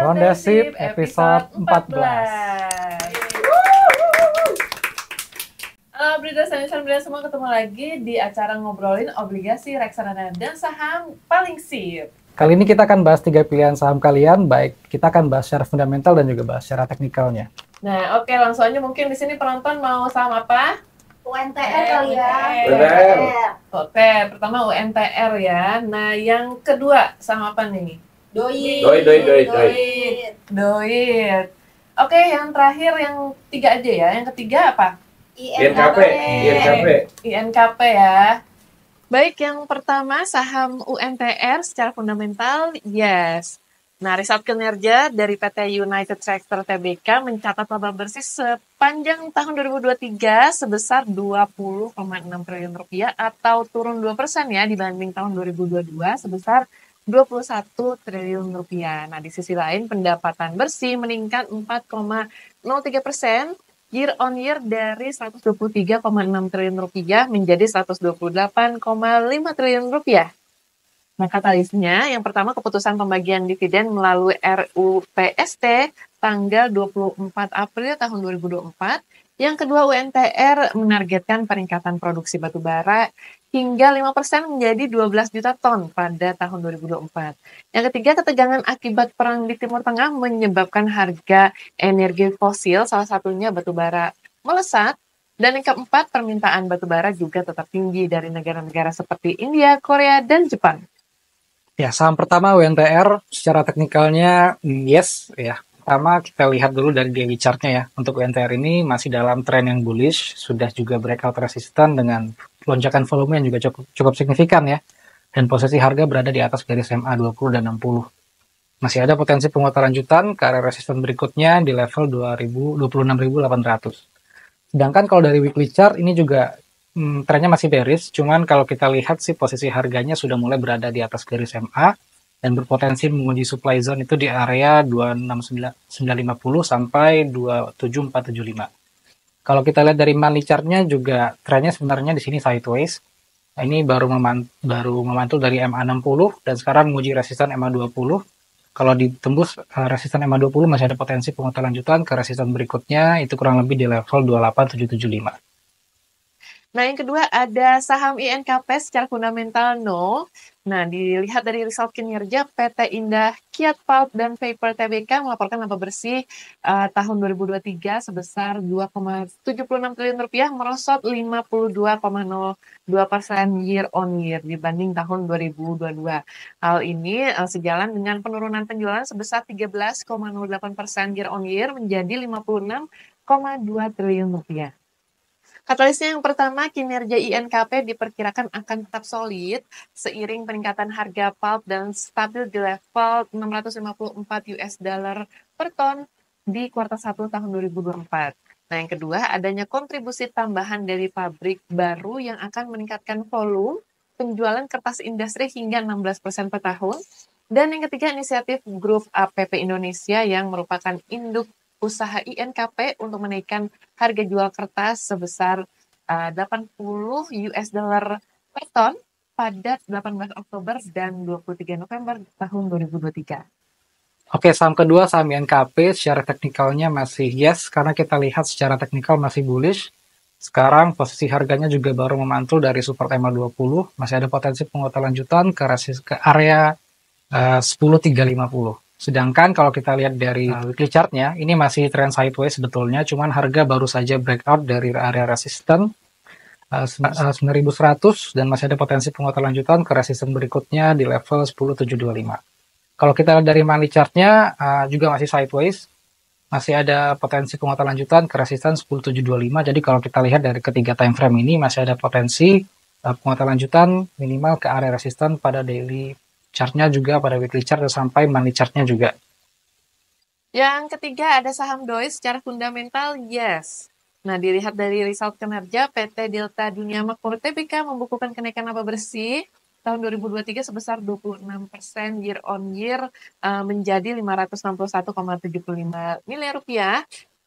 Ronda Sip episode 14. Halo Breeders and Breeders semua, ketemu lagi di acara ngobrolin obligasi reksadana dan saham paling sip. Kali ini kita akan bahas 3 pilihan saham kalian, baik kita akan bahas secara fundamental dan juga bahas secara teknikalnya. Nah, oke, langsung aja mungkin di sini penonton mau saham apa? UNTR kali ya. UNTR. Oke, pertama UNTR ya. Nah, yang kedua saham apa nih? Doit. Oke, yang terakhir yang tiga aja ya. Yang ketiga apa? INKP ya. Baik, yang pertama saham UNTR secara fundamental, yes. Nah, riset kinerja dari PT United Tractor Tbk mencatat laba bersih sepanjang tahun 2023 sebesar 20,6 triliun rupiah atau turun 2% ya dibanding tahun 2022 sebesar 21 triliun rupiah. Nah, di sisi lain pendapatan bersih meningkat 4,03% year on year dari 123,6 triliun rupiah menjadi 128,5 triliun rupiah. Nah, katalisnya yang pertama keputusan pembagian dividen melalui RUPST tanggal 24 April tahun 2024. Yang kedua, UNTR menargetkan peningkatan produksi batubara hingga 5% menjadi 12 juta ton pada tahun 2024. Yang ketiga, ketegangan akibat perang di Timur Tengah menyebabkan harga energi fosil, salah satunya batubara, melesat. Dan yang keempat, permintaan batubara juga tetap tinggi dari negara-negara seperti India, Korea, dan Jepang. Ya, saham pertama UNTR secara teknikalnya yes ya. Pertama kita lihat dulu dari daily chartnya ya. Untuk UNTR ini masih dalam tren yang bullish, sudah juga breakout resistan dengan lonjakan volume yang juga cukup signifikan ya. Dan posisi harga berada di atas garis MA 20 dan 60. Masih ada potensi penguatan lanjutan ke area resisten berikutnya di level 26.800. Sedangkan kalau dari weekly chart ini juga trennya masih bearish, cuman kalau kita lihat sih posisi harganya sudah mulai berada di atas garis MA dan berpotensi menguji supply zone itu di area 26950 sampai 27475. Kalau kita lihat dari monthly chart-nya juga trennya sebenarnya di sini sideways. Nah, ini baru memantul dari MA 60 dan sekarang menguji resisten MA 20. Kalau ditembus resisten MA 20 masih ada potensi penguatan lanjutan ke resisten berikutnya itu kurang lebih di level 28775. Nah, yang kedua ada saham INKP secara fundamental no. Nah, dilihat dari result kinerja PT Indah Kiat Pulp dan Paper Tbk melaporkan laba bersih tahun 2023 sebesar 2,76 triliun rupiah merosot 52,02% year on year dibanding tahun 2022. Hal ini sejalan dengan penurunan penjualan sebesar 13,08% year on year menjadi 56,2 triliun rupiah. Katalisnya yang pertama, kinerja INKP diperkirakan akan tetap solid seiring peningkatan harga pulp dan stabil di level $654 per ton di kuartal 1 tahun 2024. Nah, yang kedua, adanya kontribusi tambahan dari pabrik baru yang akan meningkatkan volume penjualan kertas industri hingga 16% per tahun. Dan yang ketiga, inisiatif grup APP Indonesia yang merupakan induk usaha INKP untuk menaikkan harga jual kertas sebesar $80 per ton pada 18 Oktober dan 23 November tahun 2023. Oke, saham kedua saham INKP secara teknikalnya masih yes karena kita lihat secara teknikal masih bullish. Sekarang posisi harganya juga baru memantul dari support MA 20, masih ada potensi penguatan lanjutan ke area 10.350. Sedangkan kalau kita lihat dari weekly chart-nya, ini masih trend sideways sebetulnya, cuman harga baru saja breakout dari area resisten 9.100 dan masih ada potensi penguatan lanjutan ke resisten berikutnya di level 10.725. Kalau kita lihat dari monthly chart-nya juga masih sideways, masih ada potensi penguatan lanjutan ke resisten 10.725. Jadi kalau kita lihat dari ketiga time frame ini masih ada potensi penguatan lanjutan minimal ke area resisten pada daily chart-nya juga pada weekly chart sampai monthly chart-nya juga. Yang ketiga ada saham DOI secara fundamental yes. Nah, dilihat dari result kinerja PT Delta Dunia Makmur Tbk membukukan kenaikan laba bersih tahun 2023 sebesar 26% year on year menjadi 561,75 miliar rupiah.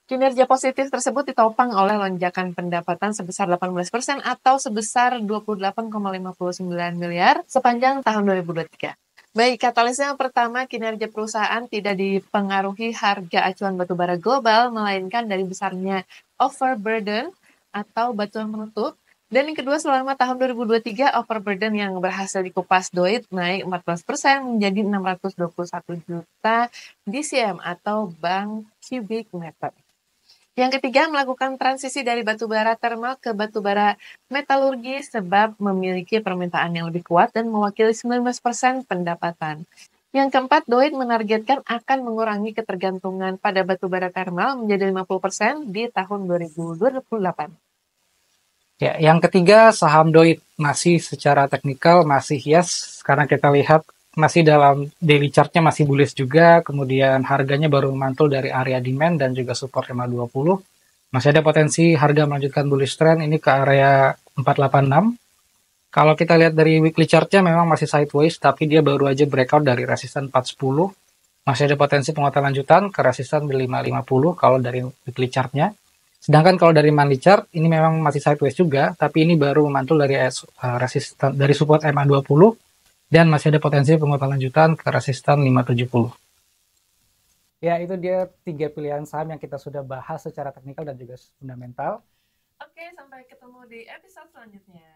Kinerja positif tersebut ditopang oleh lonjakan pendapatan sebesar 18% atau sebesar 28,59 miliar sepanjang tahun 2023. Baik, katalisnya yang pertama, kinerja perusahaan tidak dipengaruhi harga acuan batubara global, melainkan dari besarnya overburden atau batuan penutup. Dan yang kedua, selama tahun 2023, overburden yang berhasil dikupas Deutsche naik 14% menjadi 621 juta DCM atau bank cubic meter. Yang ketiga, melakukan transisi dari batubara termal ke batubara metalurgi sebab memiliki permintaan yang lebih kuat dan mewakili 19% pendapatan. Yang keempat, Deutsche menargetkan akan mengurangi ketergantungan pada batubara termal menjadi 50% di tahun 2028. Ya, yang ketiga saham Doit masih secara teknikal masih yes karena kita lihat masih dalam daily chartnya masih bullish juga, kemudian harganya baru memantul dari area demand dan juga support 520. Masih ada potensi harga melanjutkan bullish trend ini ke area 486. Kalau kita lihat dari weekly chartnya memang masih sideways tapi dia baru aja breakout dari resisten 410. Masih ada potensi penguatan lanjutan ke resisten di 550 kalau dari weekly chartnya. Sedangkan kalau dari monthly chart ini memang masih sideways juga, tapi ini baru memantul dari resisten dari support MA20 dan masih ada potensi penguatan lanjutan ke resisten 570. Ya, itu dia 3 pilihan saham yang kita sudah bahas secara teknikal dan juga fundamental. Oke, sampai ketemu di episode selanjutnya.